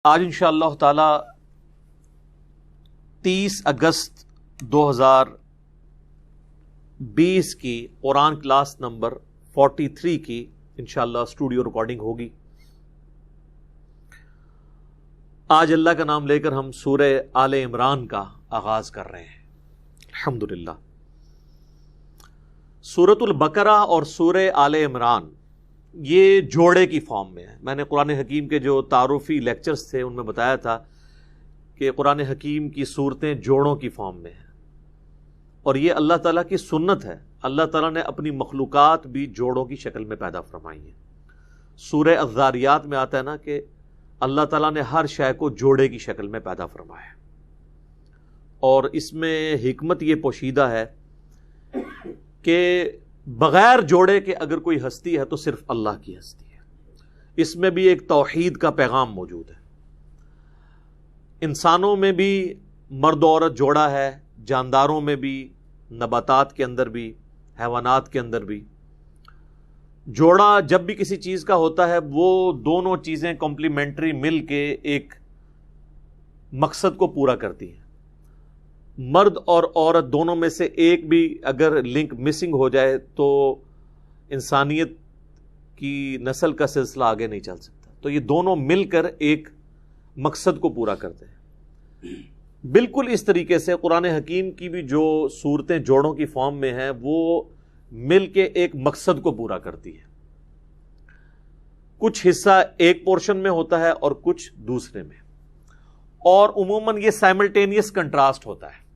آج انشاءاللہ تعالی 30 اگست 2020 کی قرآن کلاس نمبر 43 کی انشاءاللہ اسٹوڈیو ریکارڈنگ ہوگی۔ آج اللہ کا نام لے کر ہم سورہ آل عمران کا آغاز کر رہے ہیں الحمدللہ۔ سورۃ البقرہ اور سورہ آل عمران یہ جوڑے کی فارم میں ہے۔ میں نے قرآن حکیم کے جو تعارفی لیکچرز تھے ان میں بتایا تھا کہ قرآن حکیم کی صورتیں جوڑوں کی فارم میں ہیں، اور یہ اللہ تعالیٰ کی سنت ہے۔ اللہ تعالیٰ نے اپنی مخلوقات بھی جوڑوں کی شکل میں پیدا فرمائی ہیں۔ سورہ الذاریات میں آتا ہے نا کہ اللہ تعالیٰ نے ہر شے کو جوڑے کی شکل میں پیدا فرمایا ہے، اور اس میں حکمت یہ پوشیدہ ہے کہ بغیر جوڑے کے اگر کوئی ہستی ہے تو صرف اللہ کی ہستی ہے۔ اس میں بھی ایک توحید کا پیغام موجود ہے۔ انسانوں میں بھی مرد و عورت جوڑا ہے، جانداروں میں بھی، نباتات کے اندر بھی، حیوانات کے اندر بھی۔ جوڑا جب بھی کسی چیز کا ہوتا ہے وہ دونوں چیزیں کمپلیمنٹری مل کے ایک مقصد کو پورا کرتی ہیں۔ مرد اور عورت دونوں میں سے ایک بھی اگر لنک مسنگ ہو جائے تو انسانیت کی نسل کا سلسلہ آگے نہیں چل سکتا۔ تو یہ دونوں مل کر ایک مقصد کو پورا کرتے ہیں۔ بالکل اس طریقے سے قرآن حکیم کی بھی جو صورتیں جوڑوں کی فارم میں ہیں وہ مل کے ایک مقصد کو پورا کرتی ہے۔ کچھ حصہ ایک پورشن میں ہوتا ہے اور کچھ دوسرے میں، اور عموماً یہ سائملٹینیس کنٹراسٹ ہوتا ہے۔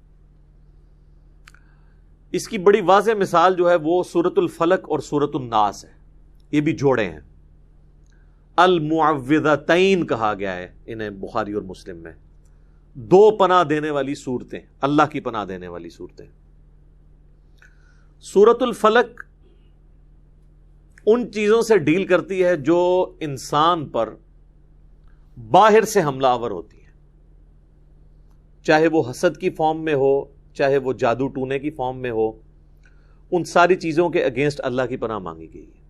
اس کی بڑی واضح مثال جو ہے وہ سورۃ الفلق اور سورۃ الناس ہے۔ یہ بھی جوڑے ہیں، المعوذتین کہا گیا ہے انہیں بخاری اور مسلم میں۔ دو پناہ دینے والی صورتیں، اللہ کی پناہ دینے والی صورتیں۔ سورۃ الفلق ان چیزوں سے ڈیل کرتی ہے جو انسان پر باہر سے حملہ آور ہوتی ہیں، چاہے وہ حسد کی فارم میں ہو، چاہے وہ جادو ٹونے کی فارم میں ہو۔ ان ساری چیزوں کے اگینسٹ اللہ کی پناہ مانگی گئی ہے۔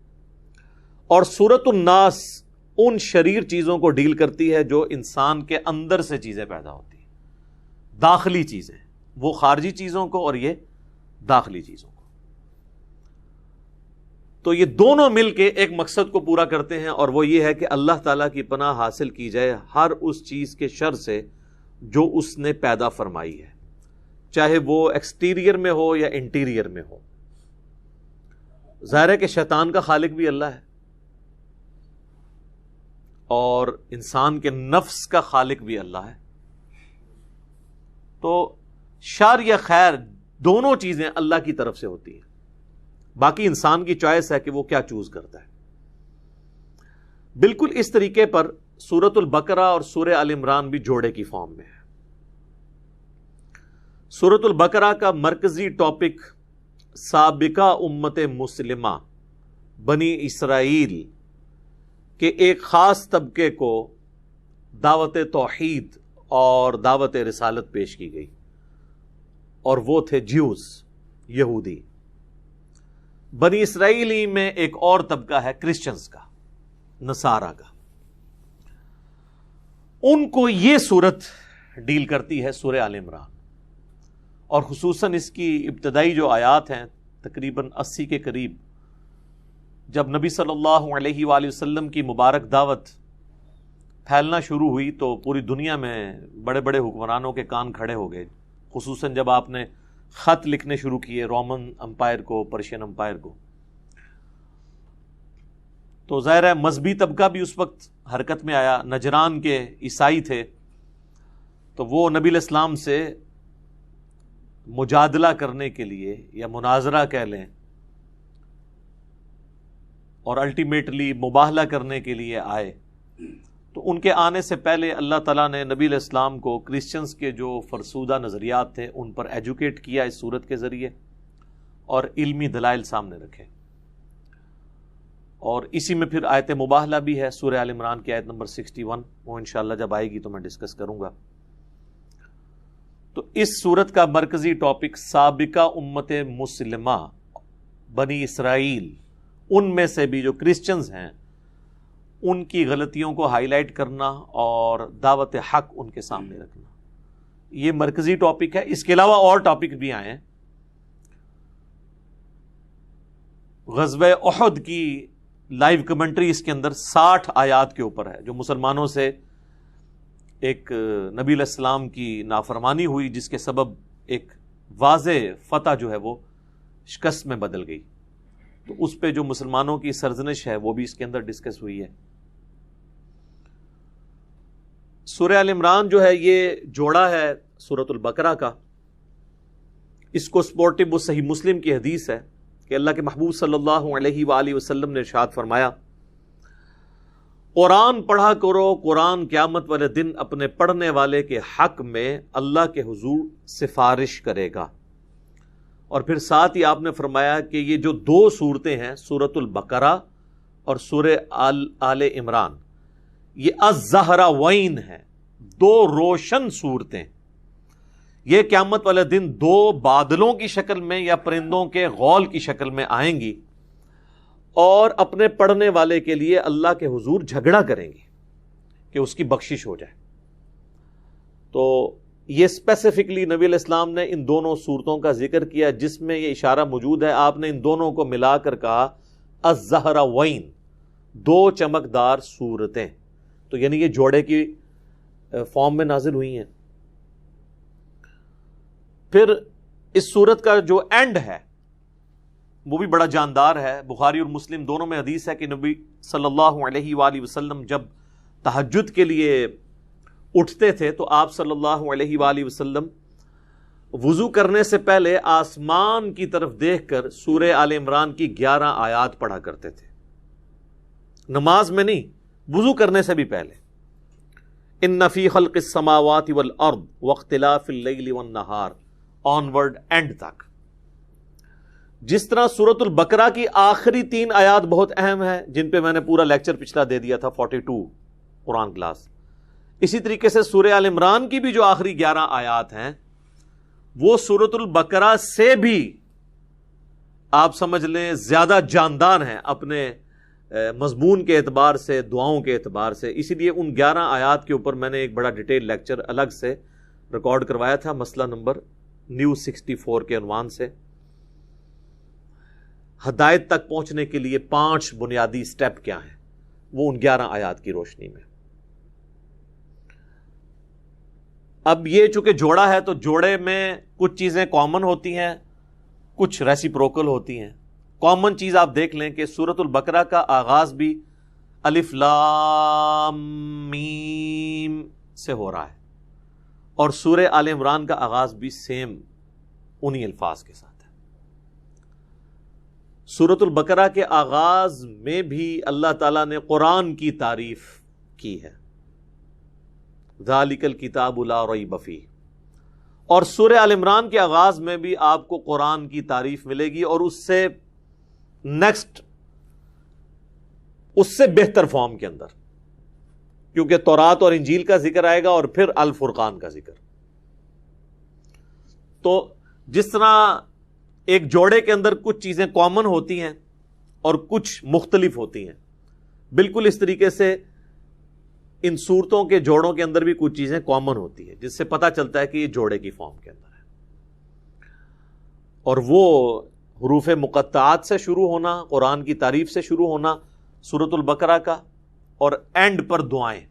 اور سورۃ الناس ان شریر چیزوں کو ڈیل کرتی ہے جو انسان کے اندر سے چیزیں پیدا ہوتی ہیں، داخلی چیزیں، وہ خارجی چیزوں کو اور یہ داخلی چیزوں کو۔ تو یہ دونوں مل کے ایک مقصد کو پورا کرتے ہیں، اور وہ یہ ہے کہ اللہ تعالیٰ کی پناہ حاصل کی جائے ہر اس چیز کے شر سے جو اس نے پیدا فرمائی ہے، چاہے وہ ایکسٹیریئر میں ہو یا انٹیریئر میں ہو۔ ظاہر ہے کہ شیطان کا خالق بھی اللہ ہے، اور انسان کے نفس کا خالق بھی اللہ ہے۔ تو شر یا خیر دونوں چیزیں اللہ کی طرف سے ہوتی ہیں، باقی انسان کی چوائس ہے کہ وہ کیا چوز کرتا ہے۔ بالکل اس طریقے پر سورۃ البقرہ اور سورہ آل عمران بھی جوڑے کی فارم میں ہے۔ سورۃ البقرہ کا مرکزی ٹاپک سابقہ امت مسلمہ بنی اسرائیل کے ایک خاص طبقے کو دعوت توحید اور دعوت رسالت پیش کی گئی، اور وہ تھے جیوز، یہودی۔ بنی اسرائیلی میں ایک اور طبقہ ہے کرسچنز کا، نصارہ کا۔ ان کو یہ صورت ڈیل کرتی ہے سورہ آل عمران، اور خصوصاً اس کی ابتدائی جو آیات ہیں تقریباً 80 کے قریب، جب نبی صلی اللہ علیہ وآلہ وسلم کی مبارک دعوت پھیلنا شروع ہوئی تو پوری دنیا میں بڑے بڑے حکمرانوں کے کان کھڑے ہو گئے، خصوصاً جب آپ نے خط لکھنے شروع کیے رومن امپائر کو، پرشین امپائر کو۔ تو ظاہر ہے مذہبی طبقہ بھی اس وقت حرکت میں آیا۔ نجران کے عیسائی تھے، تو وہ نبی علیہ السلام سے مجادلہ کرنے کے لیے یا مناظرہ کہہ لیں، اور الٹیمیٹلی مباہلہ کرنے کے لیے آئے۔ تو ان کے آنے سے پہلے اللہ تعالیٰ نے نبی علیہ السلام کو کرسچنز کے جو فرسودہ نظریات تھے ان پر ایجوکیٹ کیا اس صورت کے ذریعے، اور علمی دلائل سامنے رکھے۔ اور اسی میں پھر آیت مباہلہ بھی ہے، سورہ آل عمران کی آیت نمبر 61، وہ انشاءاللہ جب آئے گی تو میں ڈسکس کروں گا۔ تو اس صورت کا مرکزی ٹاپک سابقہ امت مسلمہ بنی اسرائیل، ان میں سے بھی جو کرسچنز ہیں ان کی غلطیوں کو ہائی لائٹ کرنا اور دعوت حق ان کے سامنے رکھنا، یہ مرکزی ٹاپک ہے۔ اس کے علاوہ اور ٹاپک بھی آئے ہیں۔ غزوہ احد کی لائیو کمنٹری اس کے اندر 60 آیات کے اوپر ہے، جو مسلمانوں سے ایک نبی علیہ السلام کی نافرمانی ہوئی، جس کے سبب ایک واضح فتح جو ہے وہ شکست میں بدل گئی، تو اس پہ جو مسلمانوں کی سرزنش ہے وہ بھی اس کے اندر ڈسکس ہوئی ہے۔ سورہ آل عمران جو ہے یہ جوڑا ہے سورۃ البقرہ کا۔ اس کو سپورٹو وہ صحیح مسلم کی حدیث ہے کہ اللہ کے محبوب صلی اللہ علیہ وآلہ وسلم نے ارشاد فرمایا، قرآن پڑھا کرو، قرآن قیامت والے دن اپنے پڑھنے والے کے حق میں اللہ کے حضور سفارش کرے گا۔ اور پھر ساتھ ہی آپ نے فرمایا کہ یہ جو 2 صورتیں ہیں، سورۃ البقرہ اور سورہ آل عمران، یہ الزہراوین ہیں، 2 روشن صورتیں۔ یہ قیامت والے دن 2 بادلوں کی شکل میں یا پرندوں کے غول کی شکل میں آئیں گی، اور اپنے پڑھنے والے کے لیے اللہ کے حضور جھگڑا کریں گی کہ اس کی بخشش ہو جائے۔ تو یہ اسپیسیفکلی نبی علیہ السلام نے ان دونوں صورتوں کا ذکر کیا، جس میں یہ اشارہ موجود ہے۔ آپ نے ان دونوں کو ملا کر کہا الزہراوین، 2 چمکدار صورتیں، تو یعنی یہ جوڑے کی فارم میں نازل ہوئی ہیں۔ پھر اس صورت کا جو اینڈ ہے وہ بھی بڑا جاندار ہے۔ بخاری اور مسلم دونوں میں حدیث ہے کہ نبی صلی اللہ علیہ وآلہ وسلم جب تہجد کے لیے اٹھتے تھے تو آپ صلی اللہ علیہ وآلہ وسلم وضو کرنے سے پہلے آسمان کی طرف دیکھ کر سورہ آل عمران کی 11 آیات پڑھا کرتے تھے، نماز میں نہیں، وضو کرنے سے بھی پہلے۔ ان فی خلق السماوات والارض واختلاف اللیل والنہار، آنورڈ اینڈ تک۔ جس طرح سورۃ البقرہ کی آخری 3 آیات بہت اہم ہیں، جن پہ میں نے پورا لیکچر پچھلا دے دیا تھا 42 قرآن کلاس، اسی طریقے سے سورہ آل عمران کی بھی جو آخری 11 آیات ہیں وہ سورۃ البقرہ سے بھی آپ سمجھ لیں زیادہ جاندار ہیں اپنے مضمون کے اعتبار سے، دعاؤں کے اعتبار سے۔ اسی لیے ان 11 آیات کے اوپر میں نے ایک بڑا ڈیٹیل لیکچر الگ سے ریکارڈ کروایا تھا، مسئلہ نمبر نیو 64 کے عنوان سے۔ ہدایت تک پہنچنے کے لیے 5 بنیادی سٹیپ کیا ہیں، وہ ان 11 آیات کی روشنی میں۔ اب یہ چونکہ جوڑا ہے تو جوڑے میں کچھ چیزیں کامن ہوتی ہیں، کچھ ریسیپروکل ہوتی ہیں۔ کامن چیز آپ دیکھ لیں کہ سورۃ البقرہ کا آغاز بھی الف لام میم سے ہو رہا ہے، اور سورہ آل عمران کا آغاز بھی سیم انہی الفاظ کے ساتھ ہے۔ سورۃ البقرہ کے آغاز میں بھی اللہ تعالیٰ نے قرآن کی تعریف کی ہے، ذالک الکتاب لا ریب فیہ، اور سورہ آل عمران کے آغاز میں بھی آپ کو قرآن کی تعریف ملے گی، اور اس سے نیکسٹ، اس سے بہتر فارم کے اندر، کیونکہ تورات اور انجیل کا ذکر آئے گا اور پھر الفرقان کا ذکر۔ تو جس طرح ایک جوڑے کے اندر کچھ چیزیں کامن ہوتی ہیں اور کچھ مختلف ہوتی ہیں، بالکل اس طریقے سے ان صورتوں کے جوڑوں کے اندر بھی کچھ چیزیں کامن ہوتی ہیں، جس سے پتہ چلتا ہے کہ یہ جوڑے کی فارم کے اندر ہے۔ اور وہ حروف مقطعات سے شروع ہونا، قرآن کی تعریف سے شروع ہونا سورۃ البقرہ کا، اور اینڈ پر دعائیں۔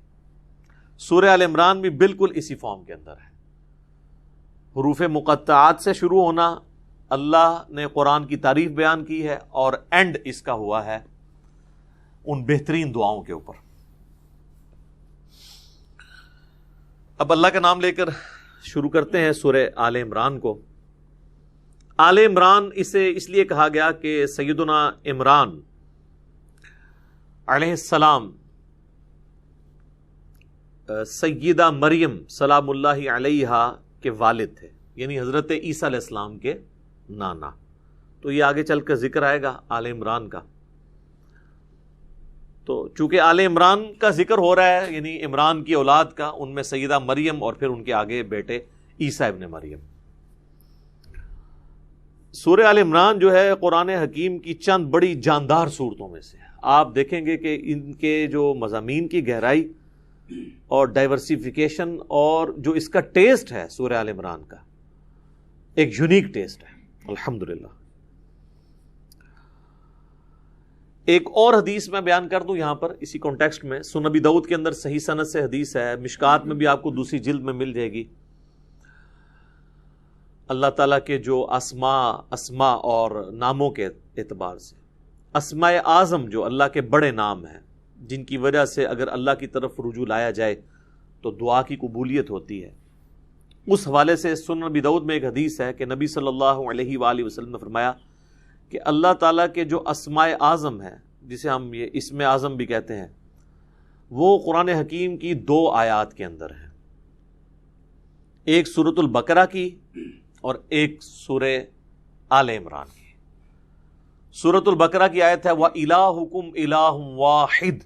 سورہ آل عمران بھی بالکل اسی فارم کے اندر ہے، حروف مقطعات سے شروع ہونا، اللہ نے قرآن کی تعریف بیان کی ہے، اور اینڈ اس کا ہوا ہے ان بہترین دعاؤں کے اوپر۔ اب اللہ کا نام لے کر شروع کرتے ہیں سورہ آل عمران کو۔ آل عمران اسے اس لیے کہا گیا کہ سیدنا عمران علیہ السلام سیدہ مریم سلام اللہ علیہا کے والد تھے، یعنی حضرت عیسیٰ علیہ السلام کے نانا۔ تو یہ آگے چل کر ذکر آئے گا آل عمران کا۔ تو چونکہ آل عمران کا ذکر ہو رہا ہے، یعنی عمران کی اولاد کا، ان میں سیدہ مریم اور پھر ان کے آگے بیٹے عیسیٰ ابن مریم۔ سورہ آل عمران جو ہے قرآن حکیم کی چند بڑی جاندار صورتوں میں سے ہے۔ آپ دیکھیں گے کہ ان کے جو مضامین کی گہرائی اور ڈائیورسیفیکیشن اور جو اس کا ٹیسٹ ہے سورہ آل عمران کا ایک یونیک ٹیسٹ ہے الحمدللہ. ایک اور حدیث میں بیان کر دوں یہاں پر اسی کانٹیکسٹ میں. سنن ابی داؤد کے اندر صحیح سند سے حدیث ہے, مشکات میں بھی آپ کو دوسری جلد میں مل جائے گی. اللہ تعالیٰ کے جو اسماء اور ناموں کے اعتبار سے اسماء اعظم جو اللہ کے بڑے نام ہیں جن کی وجہ سے اگر اللہ کی طرف رجوع لایا جائے تو دعا کی قبولیت ہوتی ہے, اس حوالے سے سنن ابی داؤد میں ایک حدیث ہے کہ نبی صلی اللہ علیہ وآلہ وسلم نے فرمایا کہ اللہ تعالیٰ کے جو اسماء اعظم ہیں جسے ہم یہ اسم اعظم بھی کہتے ہیں وہ قرآن حکیم کی 2 آیات کے اندر ہیں, ایک سورۃ البقرہ کی اور ایک سورہ آل عمران کی. سورۃ البقرہ کی آیت ہے وَإِلَٰهُكُمْ إِلَٰهٌ وَاحِدٌ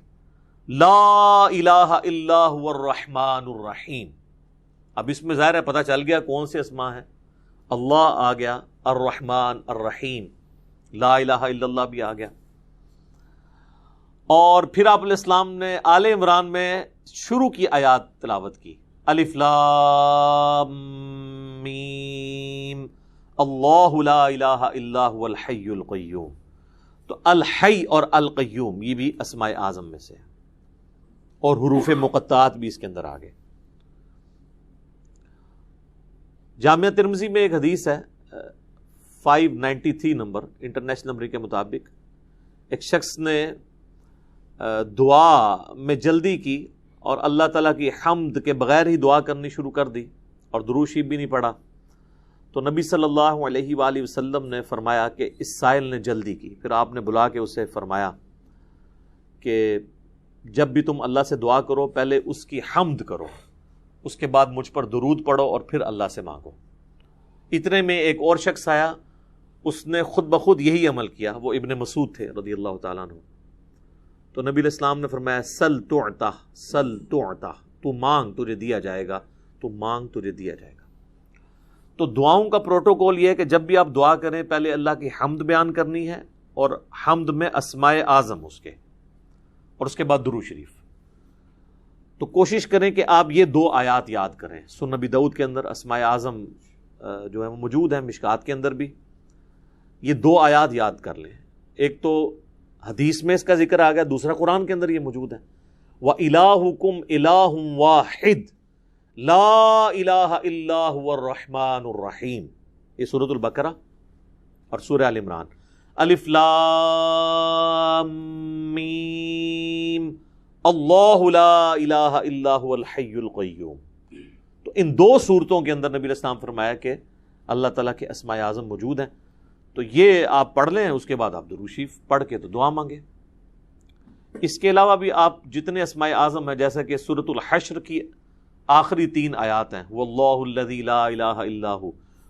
لَا إِلَٰهَ إِلَّا هُوَ الرَّحْمَٰنُ الرَّحِيمُ. اب اس میں ظاہر ہے پتہ چل گیا کون سے اسماء ہیں, اللہ آ گیا, الرحمن الرحیم, لا الہ الا اللہ بھی آ گیا. اور پھر آپ علیہ السلام نے آل عمران میں شروع کی آیات تلاوت کی, الف لام میم اللہ لا الہ الا هو الحی القیوم. تو الحی اور القیوم یہ بھی اسماء اعظم میں سے, اور حروف مقطعات بھی اس کے اندر آ گئے. جامعہ ترمذی میں ایک حدیث ہے 593 نمبر انٹرنیشنل نمبر کے مطابق, ایک شخص نے دعا میں جلدی کی اور اللہ تعالیٰ کی حمد کے بغیر ہی دعا کرنی شروع کر دی اور درود شریف بھی نہیں پڑھا. تو نبی صلی اللہ علیہ وآلہ وسلم نے فرمایا کہ اس سائل نے جلدی کی. پھر آپ نے بلا کے اسے فرمایا کہ جب بھی تم اللہ سے دعا کرو پہلے اس کی حمد کرو, اس کے بعد مجھ پر درود پڑھو اور پھر اللہ سے مانگو. اتنے میں ایک اور شخص آیا, اس نے خود بخود یہی عمل کیا, وہ ابن مسعود تھے رضی اللہ تعالیٰ عنہ. تو نبی علیہ السلام نے فرمایا سل تعطا, سل تعطا, تو مانگ تجھے دیا جائے گا, تو مانگ تجھے دیا جائے گا. تو دعاؤں کا پروٹوکول یہ ہے کہ جب بھی آپ دعا کریں پہلے اللہ کی حمد بیان کرنی ہے, اور حمد میں اسماء اعظم اس کے, اور اس کے بعد درود شریف. تو کوشش کریں کہ آپ یہ 2 آیات یاد کریں. سنن ابی داؤد کے اندر اسماء اعظم جو ہے وہ موجود ہیں, مشکات کے اندر بھی یہ 2 آیات یاد کر لیں. ایک تو حدیث میں اس کا ذکر آ گیا, دوسرا قرآن کے اندر یہ موجود ہے وَإِلَٰهُكُمْ إِلَٰهٌ وَاحِدٌ لا الہ الا هو الرحمن الرحیم. یہ سورۃ البقرہ اور سورہ آل عمران. الف لام میم اللہ لا الہ الا هو الحی القیوم. تو ان 2 صورتوں کے اندر نبی علیہ السلام فرمایا کہ اللہ تعالیٰ کے اسماء اعظم موجود ہیں. تو یہ آپ پڑھ لیں, اس کے بعد آپ درود شریف پڑھ کے تو دعا مانگیں. اس کے علاوہ بھی آپ جتنے اسماء اعظم ہیں جیسا کہ سورۃ الحشر کی آخری 3 آیات ہیں واللہ الذی لا الہ الا ہو,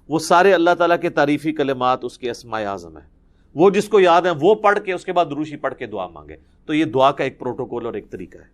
وہ سارے اللہ تعالیٰ کے تعریفی کلمات اس کے اسماء اعظم ہیں. وہ جس کو یاد ہیں وہ پڑھ کے اس کے بعد درود شریف پڑھ کے دعا مانگے. تو یہ دعا کا ایک پروٹوکول اور ایک طریقہ ہے.